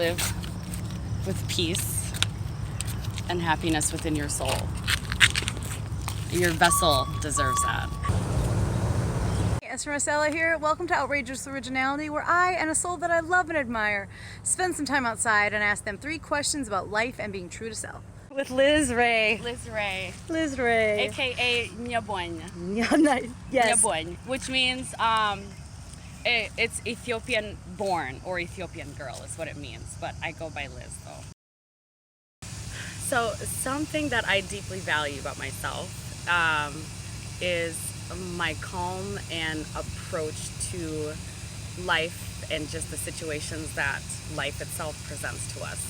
live with peace and happiness within your soul. Your vessel deserves that. Esther Marcella here. Welcome to Outrageous Originality, where I and a soul that I love and admire spend some time outside and ask them 3 questions about life and being true to self. With Liz Ruae. Liz Ruae. Liz Ruae. AKA Nyaboñ. Yeah, nice. Yes. Nyaboñ, which means it's Ethiopian born or Ethiopian girl is what it means, but I go by Liz though. So something that I deeply value about myself is my calm and approach to life and just the situations that life itself presents to us.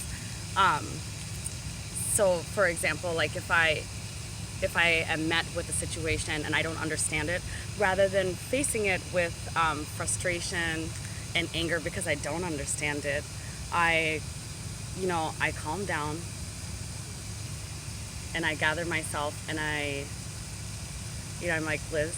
So for example, like if I am met with a situation and I don't understand it, rather than facing it with frustration and anger because I don't understand it, I calm down and I gather myself and I'm like, Liz,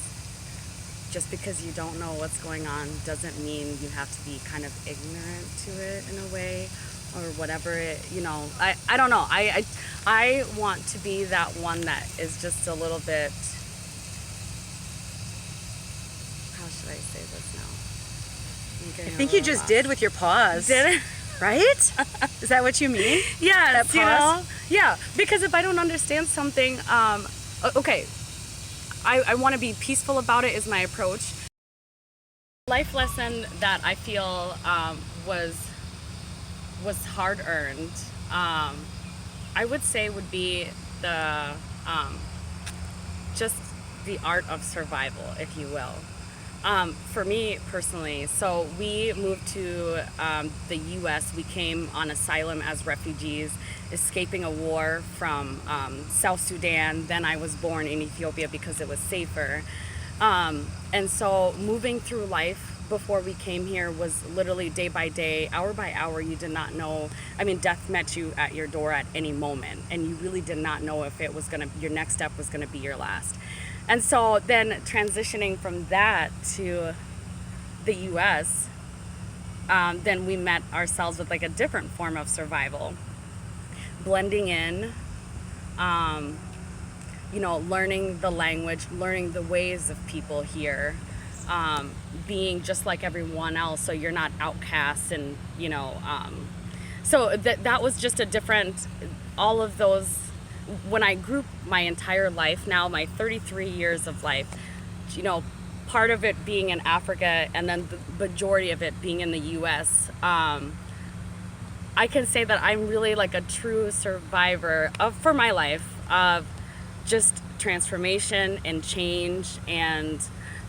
just because you don't know what's going on doesn't mean you have to be kind of ignorant to it in a way or whatever I don't know. I want to be that one that is just a little bit, how should I say this now? I think you just did with your pause. Did it? Right? Is that what you mean? Yeah, that pause? Yeah, because if I don't understand something, okay, I want to be peaceful about it is my approach. Life lesson that I feel was hard earned, I would say would be the just the art of survival, if you will. For me personally, so we moved to the U.S. We came on asylum as refugees, escaping a war from South Sudan. Then I was born in Ethiopia because it was safer. And so moving through life before we came here was literally day by day, hour by hour. You did not know. I mean, death met you at your door at any moment, and you really did not know if it was your next step was gonna be your last. And so then transitioning from that to the U.S., then we met ourselves with like a different form of survival, blending in, learning the language, learning the ways of people here, being just like everyone else, so you're not outcasts and so that was just a different, all of those. When I group my entire life now, my 33 years of life, part of it being in Africa and then the majority of it being in the U.S., I can say that I'm really like a true survivor for my life of just transformation and change and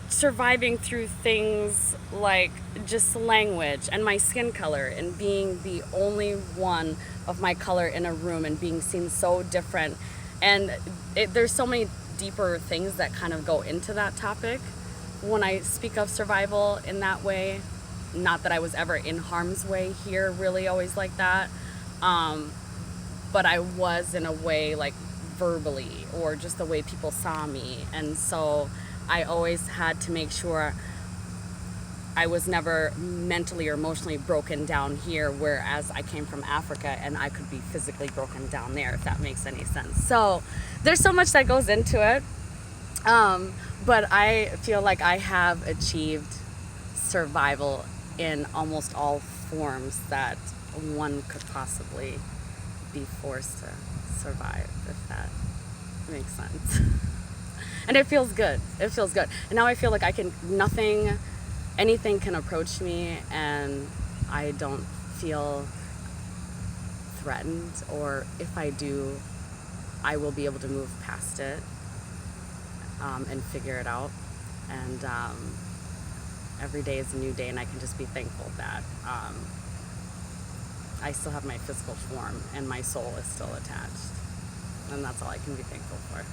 surviving through things like just language and my skin color and being the only one of my color in a room and being seen so different. And there's so many deeper things that kind of go into that topic when I speak of survival in that way. Not that I was ever in harm's way here, really always like that. But I was in a way like verbally or just the way people saw me. And so I always had to make sure I was never mentally or emotionally broken down here, whereas I came from Africa and I could be physically broken down there, if that makes any sense. So there's so much that goes into it. But I feel like I have achieved survival in almost all forms that one could possibly be forced to survive, if that makes sense. And it feels good. It feels good. And now I feel like anything can approach me and I don't feel threatened, or if I do, I will be able to move past it and figure it out. And every day is a new day, and I can just be thankful that I still have my physical form and my soul is still attached. And that's all I can be thankful for.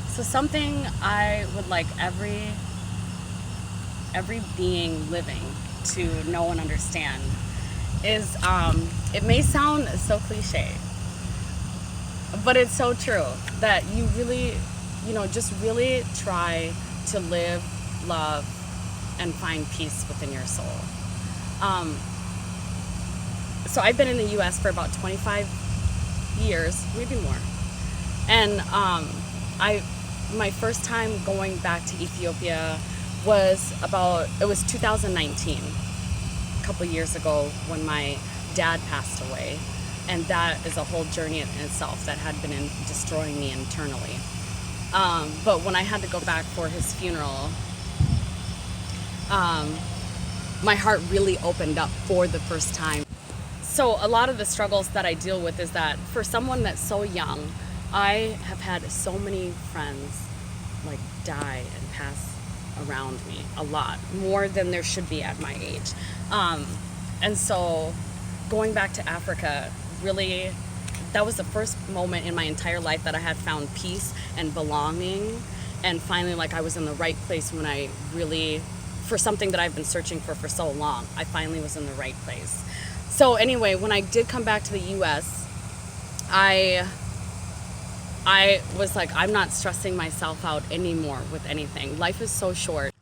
So something I would like every being living to know and understand is, it may sound so cliche, but it's so true, that you really, just really try to live, love, and find peace within your soul. so I've been in the U.S. for about 25 years, maybe more. And my first time going back to Ethiopia was it was 2019, a couple years ago, when my dad passed away. And that is a whole journey in itself that had been destroying me internally. But when I had to go back for his funeral, my heart really opened up for the first time. So a lot of the struggles that I deal with is that for someone that's so young, I have had so many friends like die and pass around me a lot, more than there should be at my age. And so going back to Africa, really, that was the first moment in my entire life that I had found peace and belonging, and finally, like, I was in the right place when I really, for something that I've been searching for so long, I finally was in the right place. So anyway, when I did come back to the US, I was like, I'm not stressing myself out anymore with anything. Life is so short.